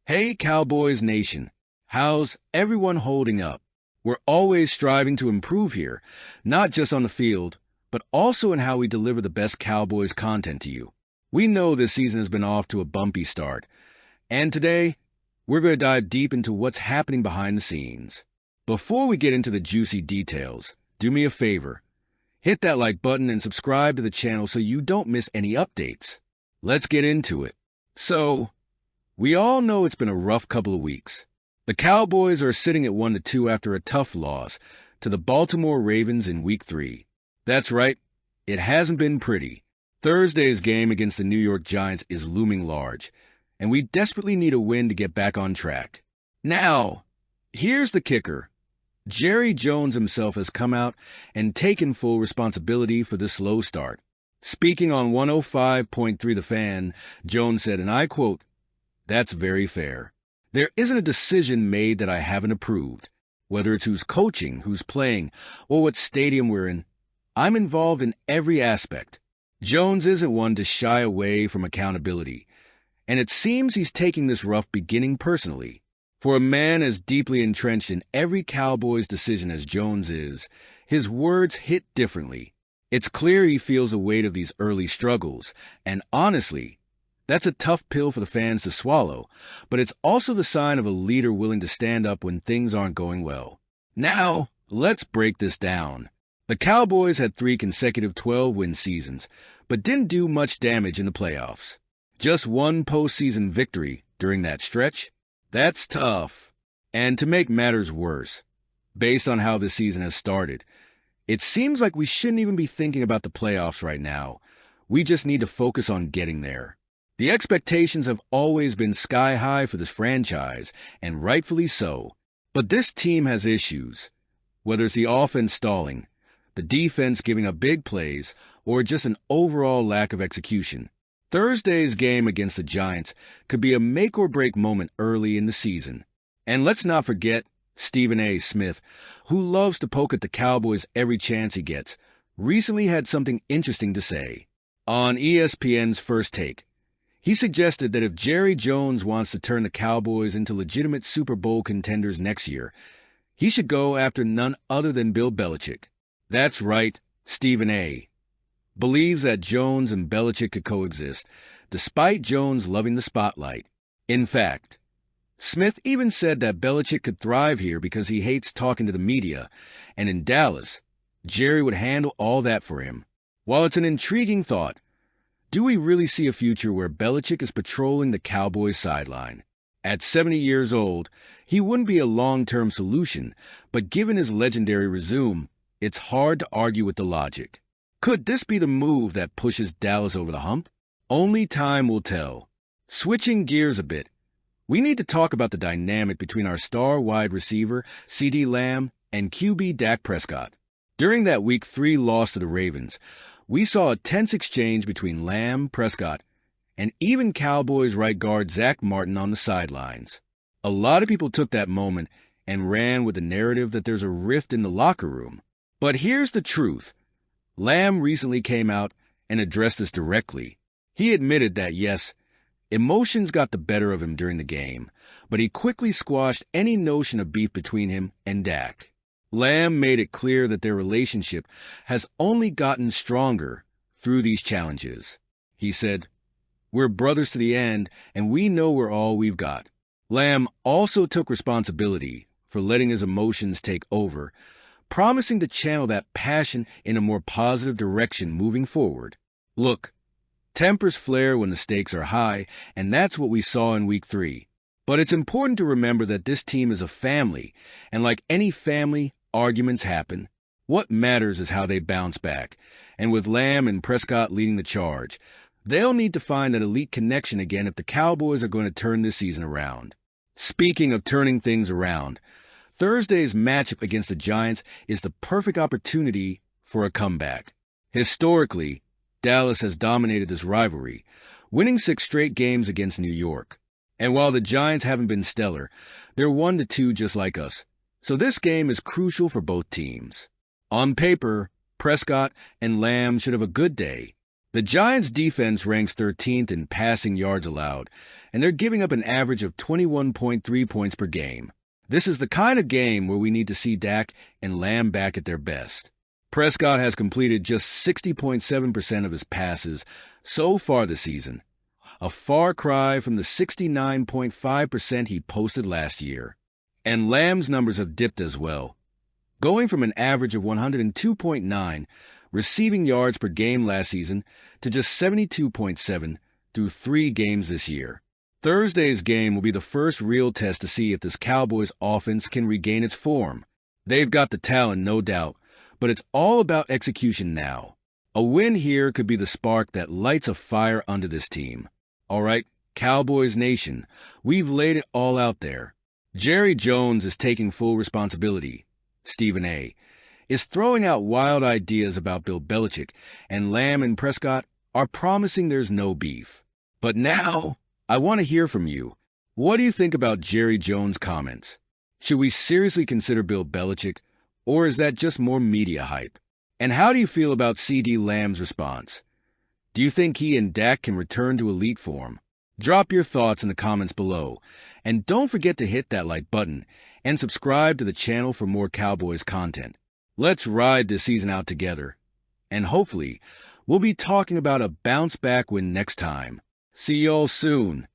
Hey, Cowboys Nation. How's everyone holding up? We're always striving to improve here, not just on the field, but also in how we deliver the best Cowboys content to you. We know this season has been off to a bumpy start, and today we're going to dive deep into what's happening behind the scenes. Before we get into the juicy details, do me a favor. Hit that like button and subscribe to the channel so you don't miss any updates. Let's get into it. We all know it's been a rough couple of weeks. The Cowboys are sitting at 1-2 after a tough loss to the Baltimore Ravens in Week 3. That's right, it hasn't been pretty. Thursday's game against the New York Giants is looming large, and we desperately need a win to get back on track. Now, here's the kicker. Jerry Jones himself has come out and taken full responsibility for this slow start. Speaking on 105.3 The Fan, Jones said, and I quote, "That's very fair. There isn't a decision made that I haven't approved. Whether it's who's coaching, who's playing, or what stadium we're in, I'm involved in every aspect." Jones isn't one to shy away from accountability, and it seems he's taking this rough beginning personally. For a man as deeply entrenched in every Cowboys decision as Jones is, his words hit differently. It's clear he feels the weight of these early struggles, and honestly, that's a tough pill for the fans to swallow, but it's also the sign of a leader willing to stand up when things aren't going well. Now, let's break this down. The Cowboys had 3 consecutive 12-win seasons, but didn't do much damage in the playoffs. Just one postseason victory during that stretch? That's tough. And to make matters worse, based on how this season has started, it seems like we shouldn't even be thinking about the playoffs right now. We just need to focus on getting there. The expectations have always been sky high for this franchise, and rightfully so. But this team has issues. Whether it's the offense stalling, the defense giving up big plays, or just an overall lack of execution. Thursday's game against the Giants could be a make-or-break moment early in the season. And let's not forget Stephen A. Smith, who loves to poke at the Cowboys every chance he gets, recently had something interesting to say. On ESPN's First Take, he suggested that if Jerry Jones wants to turn the Cowboys into legitimate Super Bowl contenders next year, he should go after none other than Bill Belichick. That's right, Stephen A. believes that Jones and Belichick could coexist, despite Jones loving the spotlight. In fact, Smith even said that Belichick could thrive here because he hates talking to the media, and in Dallas, Jerry would handle all that for him. While it's an intriguing thought, do we really see a future where Belichick is patrolling the Cowboys sideline? At 70 years old, he wouldn't be a long-term solution, but given his legendary resume, it's hard to argue with the logic. Could this be the move that pushes Dallas over the hump? Only time will tell. Switching gears a bit, we need to talk about the dynamic between our star wide receiver, CeeDee Lamb, and QB Dak Prescott. During that Week 3 loss to the Ravens, we saw a tense exchange between Lamb, Prescott, and even Cowboys right guard Zach Martin on the sidelines. A lot of people took that moment and ran with the narrative that there's a rift in the locker room. But here's the truth. Lamb recently came out and addressed this directly. He admitted that, yes, emotions got the better of him during the game, but he quickly squashed any notion of beef between him and Dak. Lamb made it clear that their relationship has only gotten stronger through these challenges. He said, "We're brothers to the end, and we know we're all we've got." Lamb also took responsibility for letting his emotions take over, promising to channel that passion in a more positive direction moving forward. Look, tempers flare when the stakes are high, and that's what we saw in Week 3. But it's important to remember that this team is a family, and like any family, arguments happen. What matters is how they bounce back, and with Lamb and Prescott leading the charge, they'll need to find that elite connection again if the Cowboys are going to turn this season around. Speaking of turning things around, Thursday's matchup against the Giants is the perfect opportunity for a comeback. Historically, Dallas has dominated this rivalry, winning 6 straight games against New York. And while the Giants haven't been stellar, they're 1-2 just like us. So this game is crucial for both teams. On paper, Prescott and Lamb should have a good day. The Giants' defense ranks 13th in passing yards allowed, and they're giving up an average of 21.3 points per game. This is the kind of game where we need to see Dak and Lamb back at their best. Prescott has completed just 60.7% of his passes so far this season, a far cry from the 69.5% he posted last year. And Lamb's numbers have dipped as well, going from an average of 102.9 receiving yards per game last season to just 72.7 through 3 games this year. Thursday's game will be the first real test to see if this Cowboys offense can regain its form. They've got the talent, no doubt, but it's all about execution now. A win here could be the spark that lights a fire under this team. All right, Cowboys Nation, we've laid it all out there. Jerry Jones is taking full responsibility. Stephen A. is throwing out wild ideas about Bill Belichick, and Lamb and Prescott are promising there's no beef. But now, I want to hear from you. What do you think about Jerry Jones' comments? Should we seriously consider Bill Belichick, or is that just more media hype? And how do you feel about C.D. Lamb's response? Do you think he and Dak can return to elite form? Drop your thoughts in the comments below, and don't forget to hit that like button and subscribe to the channel for more Cowboys content. Let's ride this season out together, and hopefully, we'll be talking about a bounce-back win next time. See y'all soon.